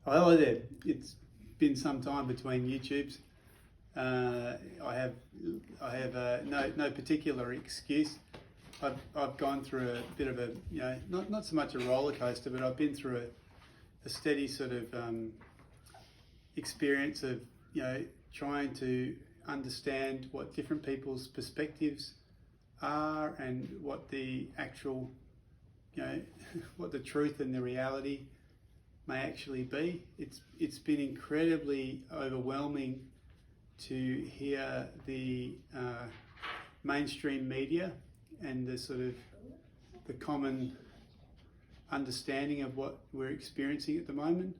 Hello there. It's been some time between YouTubes. I have no particular excuse. I've gone through a bit of a not so much a roller coaster, but I've been through a steady sort of experience of trying to understand what different people's perspectives are and what the actual what the truth and the reality may actually be. It's been incredibly overwhelming to hear the mainstream media and the sort of the common understanding of what we're experiencing at the moment,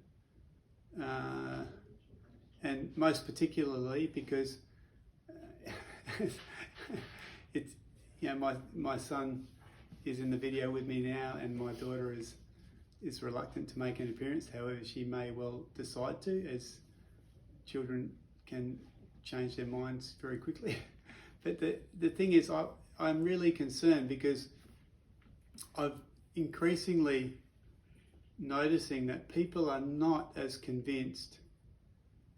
and most particularly because it's my son is in the video with me now, and my daughter is reluctant to make an appearance. However, she may well decide to, as children can change their minds very quickly. But the thing is, I'm really concerned because I've increasingly noticing that people are not as convinced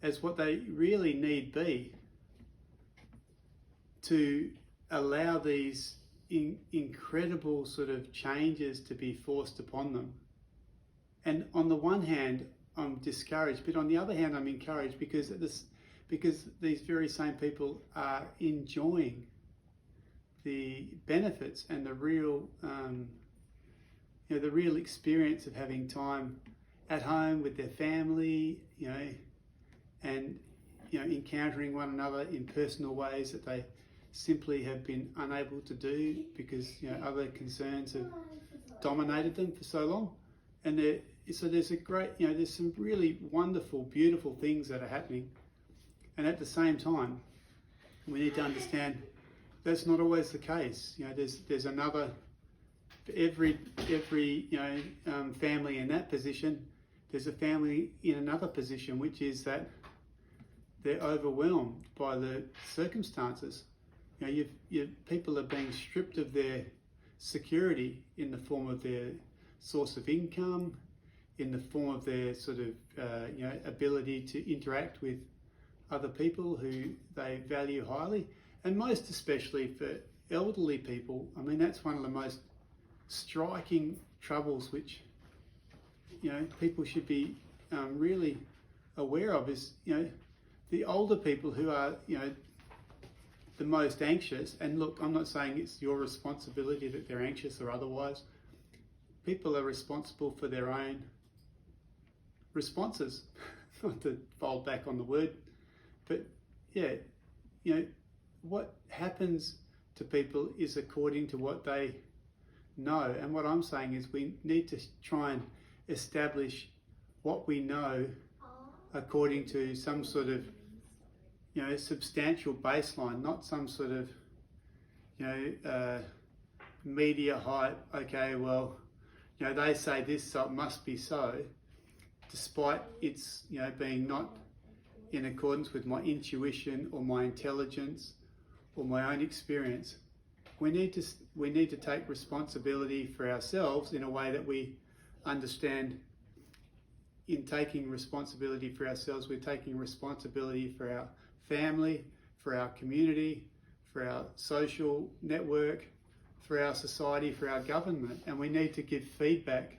as what they really need be to allow these incredible sort of changes to be forced upon them. And on the one hand, I'm discouraged, but on the other hand, I'm encouraged because these very same people are enjoying the benefits and the real experience of having time at home with their family, and encountering one another in personal ways that they simply have been unable to do because other concerns have dominated them for so long. And there's a great, there's some really wonderful, beautiful things that are happening. And at the same time, we need to understand that's not always the case. There's another, for every family in that position, there's a family in another position, which is that they're overwhelmed by the circumstances. People are being stripped of their security in the form of their source of income, in the form of their sort of ability to interact with other people who they value highly, and most especially for elderly people. I mean, that's one of the most striking troubles which people should be really aware of, is the older people who are the most anxious. And look, I'm not saying it's your responsibility that they're anxious or otherwise. People are responsible for their own responses, not to fold back on the word, but what happens to people is according to what they know. And what I'm saying is we need to try and establish what we know according to some sort of substantial baseline, not some sort of media hype. Okay, well, they say this, so it must be so, despite it's being not in accordance with my intuition or my intelligence or my own experience. We need to take responsibility for ourselves in a way that we understand. In taking responsibility for ourselves, we're taking responsibility for our family, for our community, for our social network, for our society, for our government. And we need to give feedback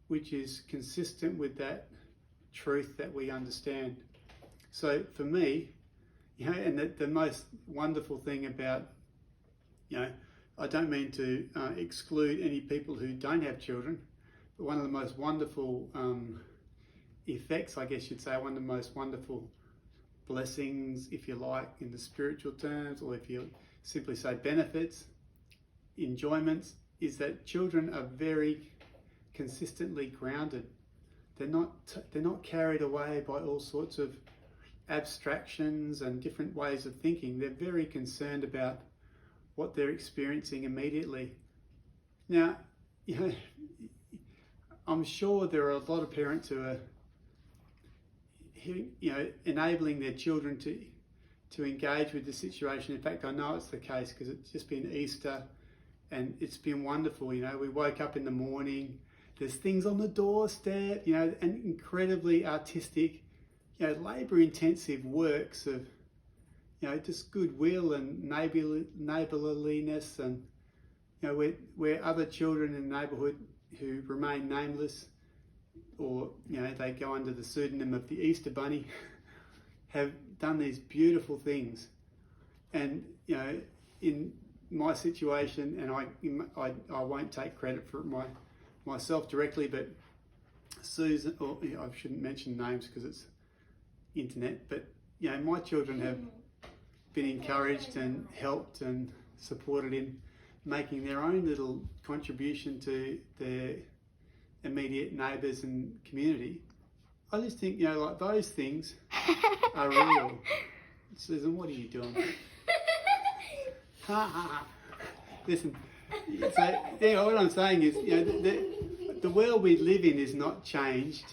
which is consistent with that truth that we understand. So for me, and the most wonderful thing about, I don't mean to exclude any people who don't have children, but one of the most wonderful effects, I guess you'd say, one of the most wonderful blessings, if you like, in the spiritual terms, or if you simply say benefits, enjoyments, is that children are very consistently grounded. They're not carried away by all sorts of abstractions and different ways of thinking. They're very concerned about what they're experiencing immediately. Now, I'm sure there are a lot of parents who are enabling their children to engage with the situation. In fact, I know it's the case because it's just been Easter and it's been wonderful. We woke up in the morning There's things on the doorstep, you know, and incredibly artistic, you know, labour-intensive works of, you know, just goodwill and neighbourliness, and, you know, where other children in the neighbourhood who remain nameless, or, you know, they go under the pseudonym of the Easter Bunny, have done these beautiful things. And, you know, in my situation, and I won't take credit for it myself directly, but Susan, or you know, I shouldn't mention names because it's internet, but, you know, my children have been encouraged and helped and supported in making their own little contribution to their immediate neighbours and community. I just think, you know, like, those things are real. Susan, what are you doing? Listen, so yeah, what I'm saying is, you know, the world we live in is not changed.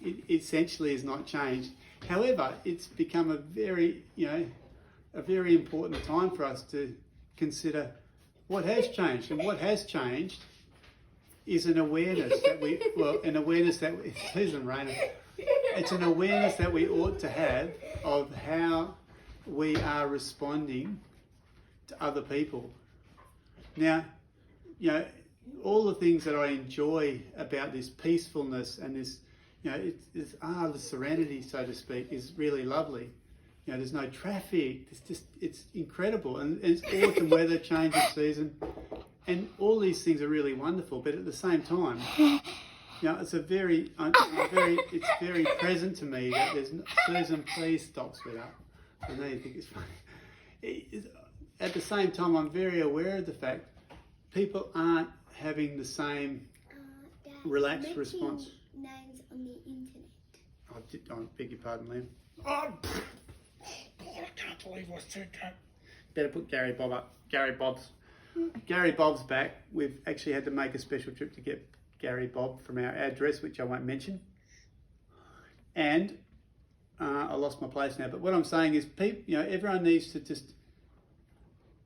It essentially is not changed. However, it's become a very important time for us to consider what has changed. And what has changed is an awareness that Susan Rayner, it's an awareness that we ought to have of how we are responding to other people. Now, you know, all the things that I enjoy about this peacefulness and this, you know, the serenity, so to speak, is really lovely. You know, there's no traffic. It's incredible, and it's autumn weather, change of season, and all these things are really wonderful. But at the same time, you know, it's very present to me that there's Susan, please stop, sweetheart. I know you think it's funny. At the same time, I'm very aware of the fact people aren't having the same relaxed response. Names on the internet. I beg your pardon, Liam. Oh, I can't believe I said that. Better put Gary Bob up. Gary Bob's back. We've actually had to make a special trip to get Gary Bob from our address, which I won't mention. And I lost my place now. But what I'm saying is, you know, everyone needs to just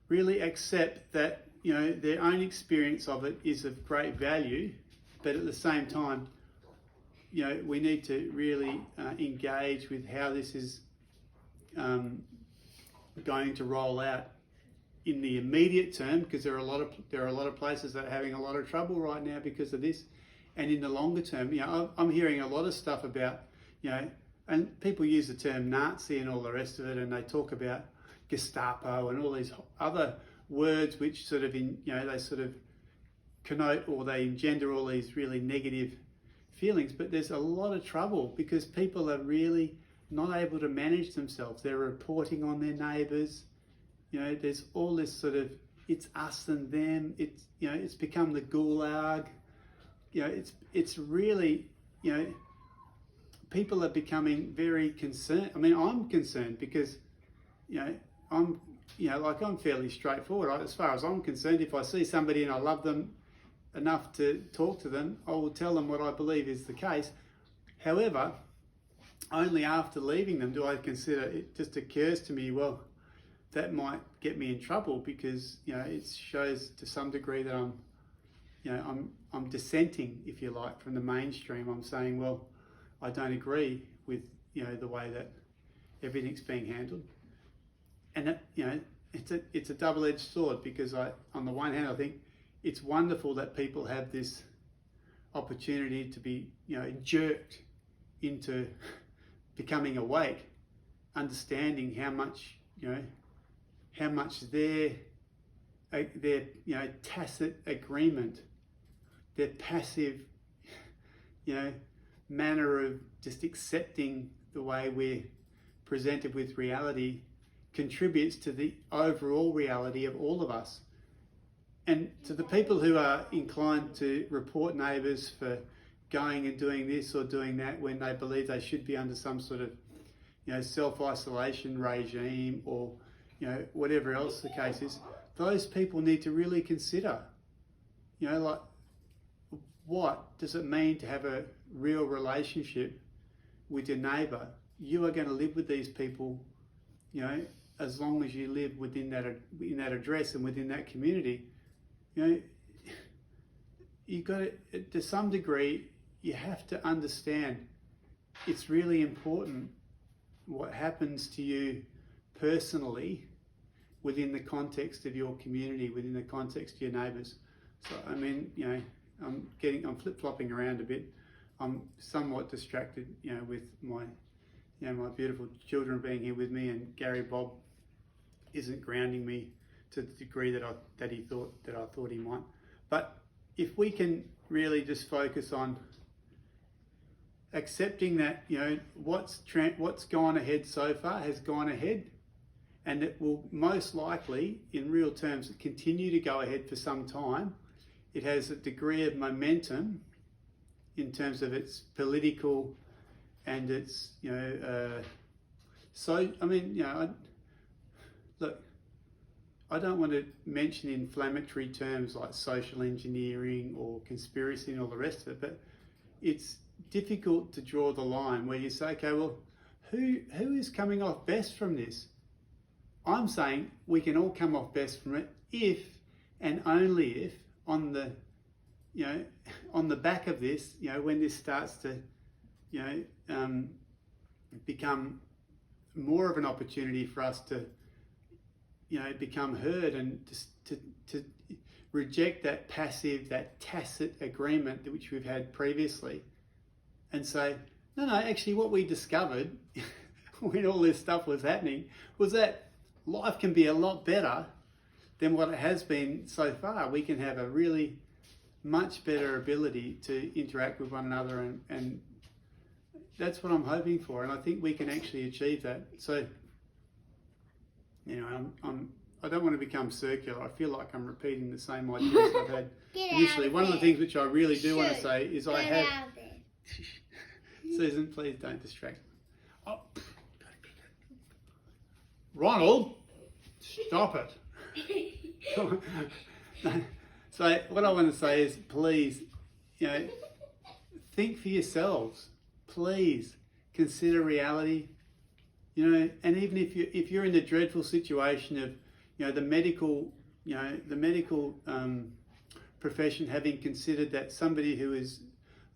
really accept that, you know, their own experience of it is of great value, but at the same time, you know, we need to really engage with how this is going to roll out in the immediate term, because there are a lot of places that are having a lot of trouble right now because of this, and in the longer term, you know, I'm hearing a lot of stuff about, you know, and people use the term Nazi and all the rest of it, and they talk about Gestapo and all these other words which sort of, they sort of connote, or they engender all these really negative feelings. But there's a lot of trouble because people are really not able to manage themselves. They're reporting on their neighbours. You know, there's all this sort of, it's us and them. It's, you know, it's become the gulag. You know, it's really, you know, people are becoming very concerned. I mean, I'm concerned because, you know, I'm fairly straightforward. As far as I'm concerned, if I see somebody and I love them enough to talk to them, I will tell them what I believe is the case. However, only after leaving them do I consider, it just occurs to me, well, that might get me in trouble because, you know, it shows to some degree that I'm dissenting, if you like, from the mainstream. I'm saying, well, I don't agree with, you know, the way that everything's being handled. And that, you know, it's a double-edged sword, because on the one hand, I think it's wonderful that people have this opportunity to be, you know, jerked into becoming awake, understanding how much, you know, how much their you know, tacit agreement, their passive, you know, manner of just accepting the way we're presented with reality contributes to the overall reality of all of us. And to the people who are inclined to report neighbours for going and doing this or doing that when they believe they should be under some sort of, you know, self-isolation regime, or, you know, whatever else the case is, those people need to really consider, you know, like, what does it mean to have a real relationship with your neighbour? You are going to live with these people, you know, as long as you live within that, in that address and within that community. You know, you got to some degree, you have to understand it's really important what happens to you personally within the context of your community, within the context of your neighbours. So, I mean, you know, I'm flip-flopping around a bit. I'm somewhat distracted, you know, with my, you know, my beautiful children being here with me, and Gary Bob isn't grounding me to the degree that I thought he might. But if we can really just focus on accepting that, you know, what's gone ahead so far has gone ahead, and it will most likely, in real terms, continue to go ahead for some time. It has a degree of momentum in terms of its political and its, you know, so, I mean, you know, look, I don't want to mention inflammatory terms like social engineering or conspiracy and all the rest of it, but it's difficult to draw the line where you say, okay, well, who is coming off best from this? I'm saying we can all come off best from it if and only if on the, you know, on the back of this, you know, when this starts to, you know, become more of an opportunity for us to, you know, become heard and to reject that passive, that tacit agreement which we've had previously, and say, no, actually what we discovered when all this stuff was happening was that life can be a lot better than what it has been so far. We can have a really much better ability to interact with one another, and that's what I'm hoping for, and I think we can actually achieve that. So, you know, I don't want to become circular. I feel like I'm repeating the same ideas I've had initially. One of the things which I really do want to say is I have... Susan, please don't distract me. Oh. Ronald, stop it. So what I want to say is, please, you know, think for yourselves. Please consider reality. You know, and even if you're in the dreadful situation of, you know, the medical profession having considered that somebody who is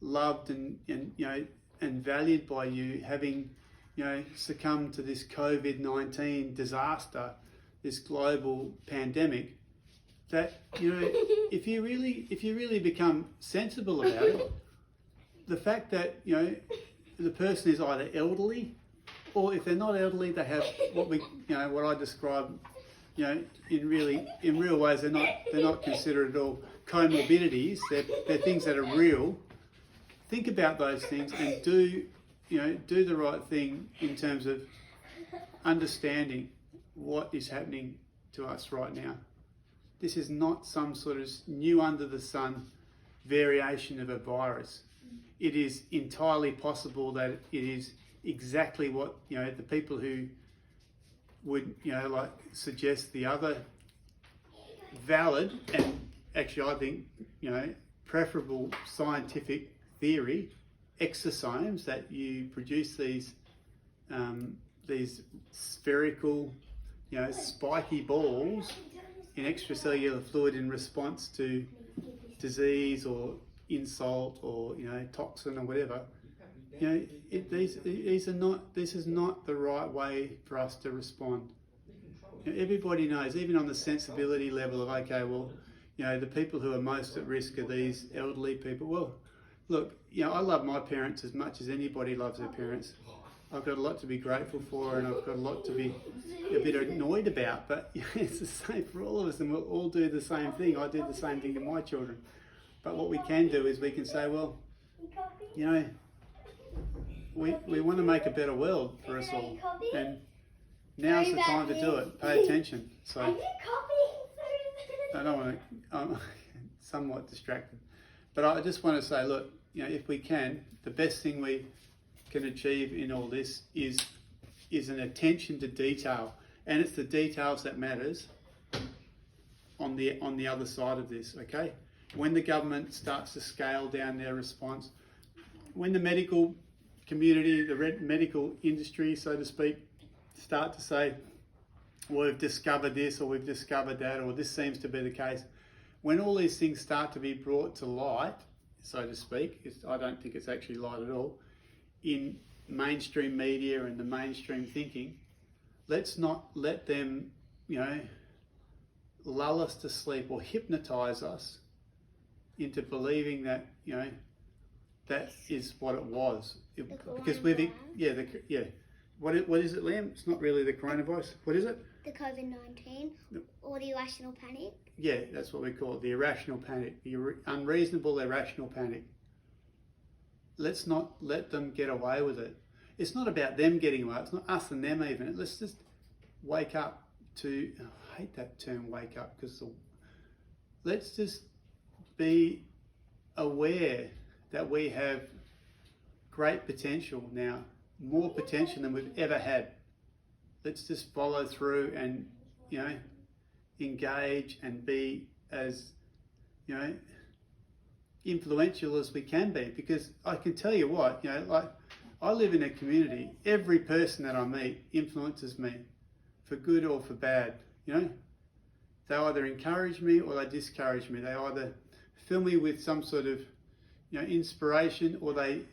loved and you know and valued by you having, you know, succumbed to this COVID-19 disaster, this global pandemic, that, you know, if you really become sensible about it, the fact that, you know, the person is either elderly, or if they're not elderly, they have what I describe, you know, in real ways, they're not considered at all comorbidities. They're things that are real. Think about those things and do the right thing in terms of understanding what is happening to us right now. This is not some sort of new under the sun variation of a virus. It is entirely possible that it is exactly what, you know, the people who would, you know, like suggest the other valid and actually I think, you know, preferable scientific theory, exosomes, that you produce these spherical, you know, spiky balls in extracellular fluid in response to disease or insult or, you know, toxin or whatever. You know, this is not the right way for us to respond. You know, everybody knows, even on the sensibility level of, okay, well, you know, the people who are most at risk are these elderly people. Well, look, you know, I love my parents as much as anybody loves their parents. I've got a lot to be grateful for, and I've got a lot to be a bit annoyed about, but you know, it's the same for all of us, and we'll all do the same thing. I do the same thing to my children. But what we can do is we can say, well, you know, we want to make a better world for us all, and now's the time to do it. Pay attention. So I don't want to, I'm somewhat distracted, but I just want to say, look, you know, if we can, the best thing we can achieve in all this is an attention to detail, and it's the details that matters on the other side of this. Okay, when the government starts to scale down their response, when the medical community, the medical industry, so to speak, start to say, well, we've discovered this or we've discovered that, or this seems to be the case, when all these things start to be brought to light, so to speak, I don't think it's actually light at all, in mainstream media and the mainstream thinking, let's not let them, lull us to sleep or hypnotise us into believing that, that is what it was. Because what is it, Liam? It's not really the coronavirus. What is it? The COVID-19 or the irrational panic. Yeah, that's what we call it, the irrational panic, the unreasonable irrational panic. Let's not let them get away with it. It's not about them getting away, it's not us and them even. Let's just wake up to, I hate that term wake up, because let's just be aware that we have great potential now, more potential than we've ever had. Let's just follow through and, engage and be as, influential as we can be. Because I can tell you what, like I live in a community, every person that I meet influences me for good or for bad, They either encourage me or they discourage me. They either fill me with some sort of, inspiration, or they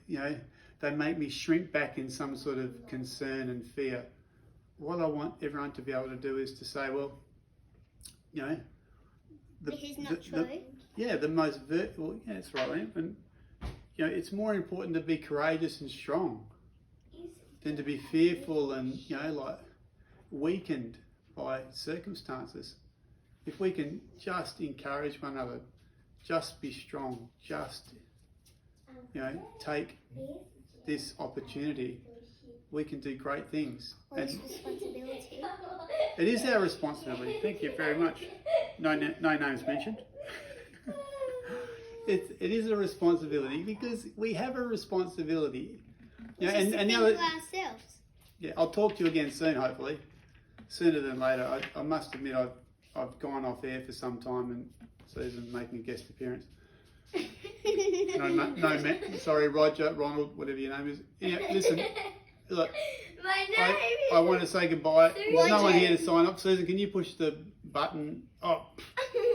make me shrink back in some sort of concern and fear. What I want everyone to be able to do is to say, well, this is not true. That's right, Liam. And it's more important to be courageous and strong than to be fearful and weakened by circumstances. If we can just encourage one another, just be strong, just take this opportunity, we can do great things. Well, it's responsibility. It is our responsibility. Thank you very much. No names mentioned. It is a responsibility, because we have a responsibility. And now ourselves. Yeah, I'll talk to you again soon, hopefully. Sooner than later. I must admit I've gone off air for some time, and Susan's making a guest appearance. Sorry, Roger, Ronald, whatever your name is. Listen, look, My name I want to say goodbye. There's no Roger. one here to sign up. Susan, can you push the button? Oh,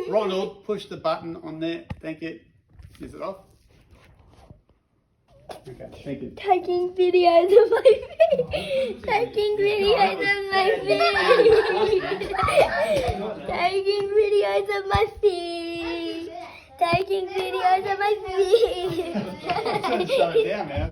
Ronald, push the button on there. Thank you. Is it off? Okay, thank you. Taking videos of my feet. Taking videos of my feet. Taking videos of my feet. Taking videos of my feet. Shut it down now.